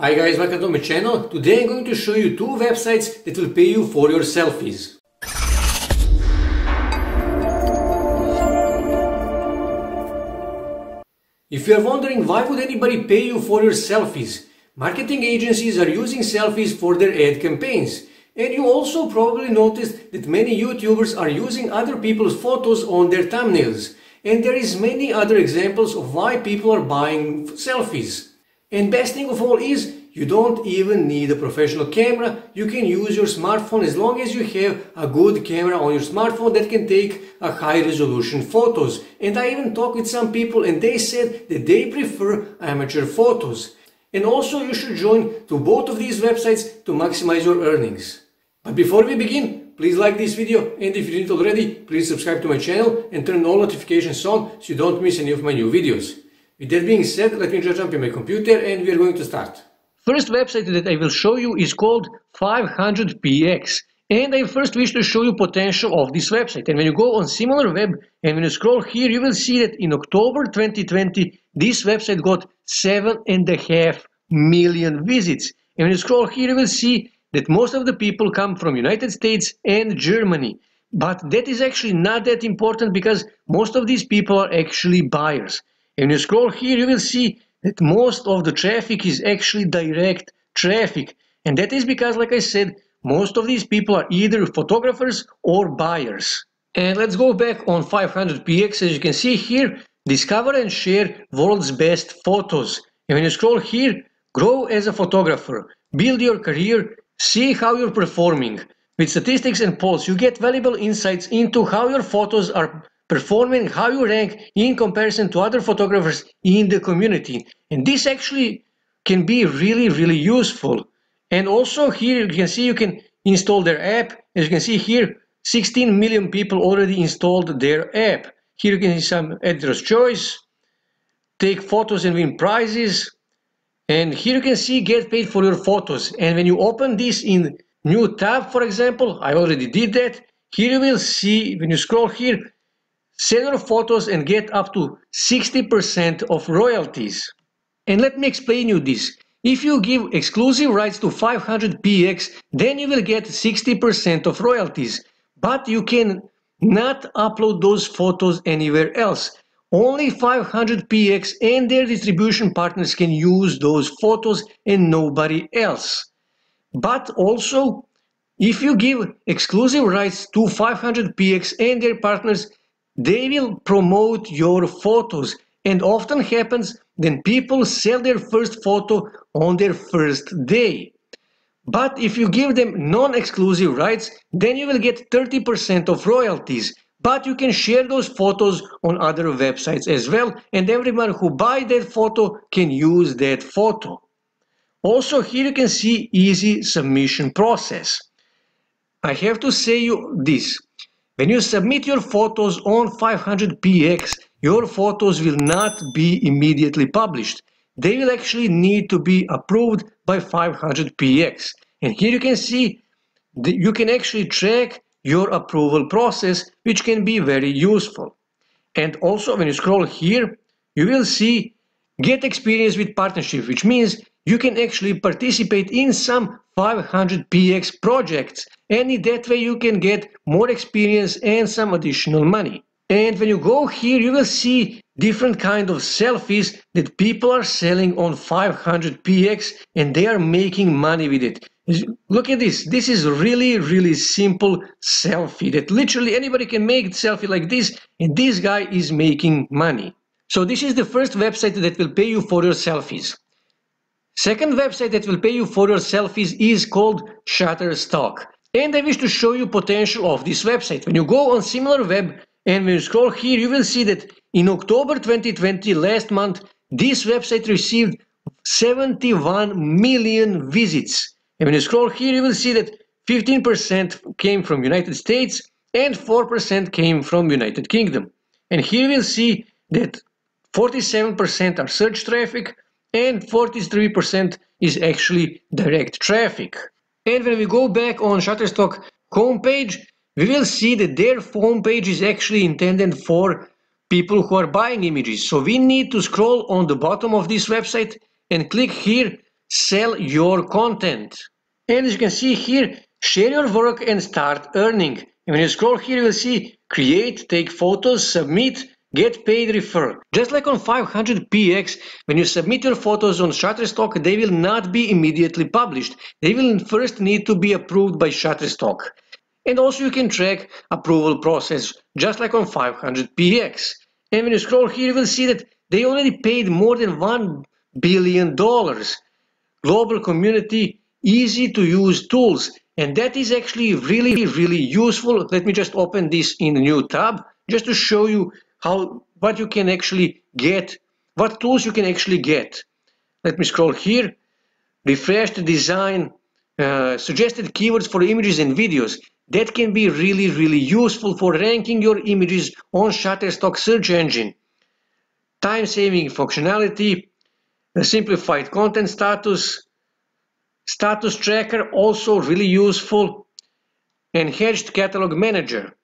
Hi guys, welcome to my channel. Today I'm going to show you two websites that will pay you for your selfies. If you are wondering why would anybody pay you for your selfies, marketing agencies are using selfies for their ad campaigns. And you also probably noticed that many YouTubers are using other people's photos on their thumbnails. And there is many other examples of why people are buying selfies. And best thing of all is, you don't even need a professional camera. You can use your smartphone as long as you have a good camera on your smartphone that can take a high resolution photos. And I even talked with some people and they said that they prefer amateur photos. And also you should join to both of these websites to maximize your earnings. But before we begin, please like this video, and if you didn't already, please subscribe to my channel and turn all notifications on so you don't miss any of my new videos. With that being said, let me just jump in my computer and we are going to start. First website that I will show you is called 500px, and I first wish to show you potential of this website. And when you go on SimilarWeb and when you scroll here, you will see that in October 2020 this website got 7.5 million visits. And when you scroll here, you will see that most of the people come from United States and Germany. But that is actually not that important because most of these people are actually buyers. And when you scroll here, you will see that most of the traffic is actually direct traffic. And that is because, like I said, most of these people are either photographers or buyers. And let's go back on 500px. As you can see here, discover and share world's best photos. And when you scroll here, grow as a photographer, build your career, see how you're performing. With statistics and polls, you get valuable insights into how your photos are performing, how you rank in comparison to other photographers in the community. And this actually can be really useful. And also here you can see you can install their app. As you can see here, 16 million people already installed their app. Here you can see some editor's choice, take photos and win prizes. And here you can see get paid for your photos. And when you open this in new tab, for example, I already did that. Here you will see, when you scroll here, sell your photos and get up to 60% of royalties. And let me explain you this. If you give exclusive rights to 500px, then you will get 60% of royalties. But you can not upload those photos anywhere else. Only 500px and their distribution partners can use those photos and nobody else. But also, if you give exclusive rights to 500px and their partners, they will promote your photos, and often happens then people sell their first photo on their first day. But if you give them non-exclusive rights, then you will get 30% of royalties. But you can share those photos on other websites as well, and everyone who buys that photo can use that photo. Also here you can see easy submission process. I have to say you this. When you submit your photos on 500px, your photos will not be immediately published. They will actually need to be approved by 500px. And here you can see that you can actually track your approval process, which can be very useful. And also when you scroll here, you will see get experience with partnership, which means you can actually participate in some 500px projects, and in that way you can get more experience and some additional money. And when you go here, you will see different kind of selfies that people are selling on 500px, and they are making money with it. Look at this. This is really simple selfie that literally anybody can make a selfie like this, and this guy is making money. So this is the first website that will pay you for your selfies. Second website that will pay you for your selfies is called Shutterstock. And I wish to show you potential of this website. When you go on SimilarWeb and when you scroll here, you will see that in October 2020, last month, this website received 71 million visits. And when you scroll here, you will see that 15% came from United States and 4% came from United Kingdom. And here you will see that 47% are search traffic and 43% is actually direct traffic. And when we go back on Shutterstock homepage, we will see that their homepage is actually intended for people who are buying images. So we need to scroll on the bottom of this website and click here sell your content. And as you can see here, share your work and start earning. And when you scroll here, you will see create, take photos, submit, get paid, refer. Just like on 500px, when you submit your photos on Shutterstock, they will not be immediately published. They will first need to be approved by Shutterstock. And also you can track approval process, just like on 500px. And when you scroll here, you will see that they already paid more than $1 billion. Global community, easy to use tools. And that is actually really useful. Let me just open this in a new tab, just to show you what you can actually get, what tools you can actually get. Let me scroll here. Refresh the design, suggested keywords for images and videos. That can be really useful for ranking your images on Shutterstock search engine. Time-saving functionality, the simplified content status tracker, also really useful. Enhanced catalog manager.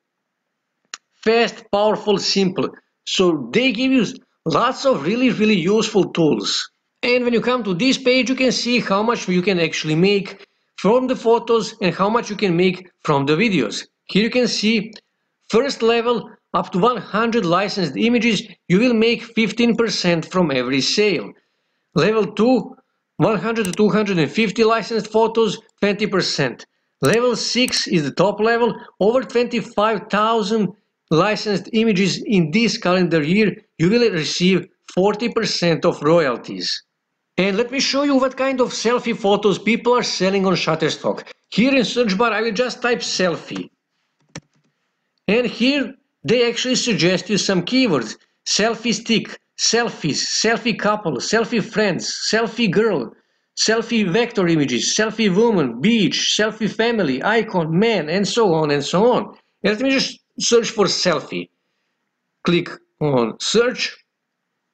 Fast, powerful, simple. So they give you lots of really useful tools. And when you come to this page, you can see how much you can actually make from the photos and how much you can make from the videos. Here you can see first level, up to 100 licensed images, you will make 15% from every sale. Level 2, 100 to 250 licensed photos, 20%. Level 6 is the top level, over 25,000 licensed images in this calendar year, you will receive 40% of royalties. And let me show you what kind of selfie photos people are selling on Shutterstock. Here in search bar I will just type selfie. And here they actually suggest you some keywords. Selfie stick, selfies, selfie couple, selfie friends, selfie girl, selfie vector images, selfie woman, beach, selfie family, icon, man, and so on and so on. And let me just search for selfie. Click on search.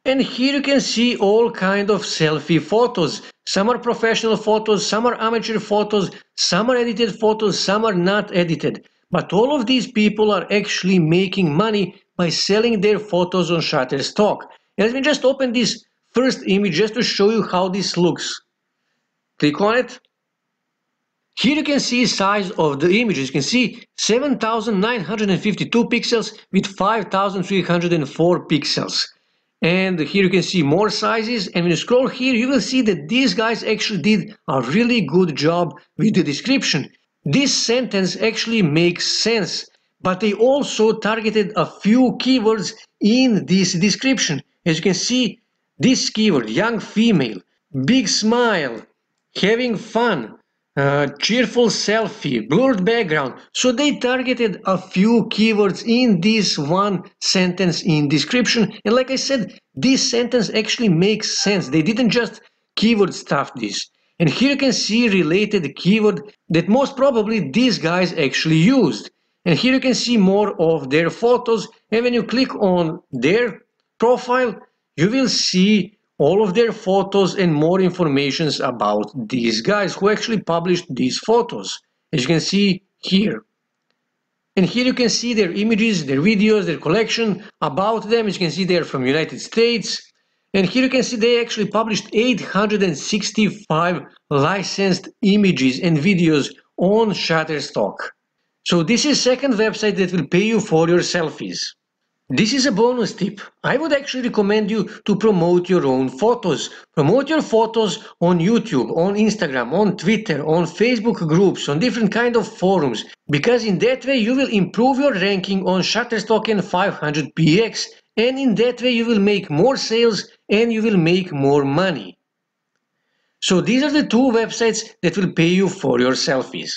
And here you can see all kind of selfie photos. Some are professional photos, some are amateur photos, some are edited photos, some are not edited. But all of these people are actually making money by selling their photos on Shutterstock. And let me just open this first image just to show you how this looks. Click on it. Here you can see size of the images. You can see 7,952 pixels with 5,304 pixels. And here you can see more sizes, and when you scroll here you will see that these guys actually did a really good job with the description. This sentence actually makes sense, but they also targeted a few keywords in this description. As you can see, this keyword, young female, big smile, having fun, cheerful selfie, blurred background. So they targeted a few keywords in this one sentence in description. And like I said, this sentence actually makes sense. They didn't just keyword stuff this. And here you can see related keyword that most probably these guys actually used. And here you can see more of their photos. And when you click on their profile, you will see all of their photos and more information about these guys who actually published these photos, as you can see here. And here you can see their images, their videos, their collection, about them. As you can see, they're from United States. And here you can see they actually published 865 licensed images and videos on Shutterstock. So this is second website that will pay you for your selfies. This is a bonus tip. I would actually recommend you to promote your own photos. Promote your photos on YouTube, on Instagram, on Twitter, on Facebook groups, on different kind of forums, because in that way you will improve your ranking on Shutterstock and 500px, and in that way you will make more sales and you will make more money. So these are the two websites that will pay you for your selfies.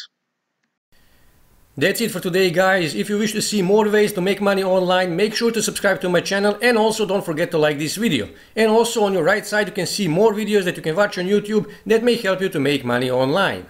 That's it for today, guys. If you wish to see more ways to make money online, make sure to subscribe to my channel, and also don't forget to like this video. And also on your right side you can see more videos that you can watch on YouTube that may help you to make money online.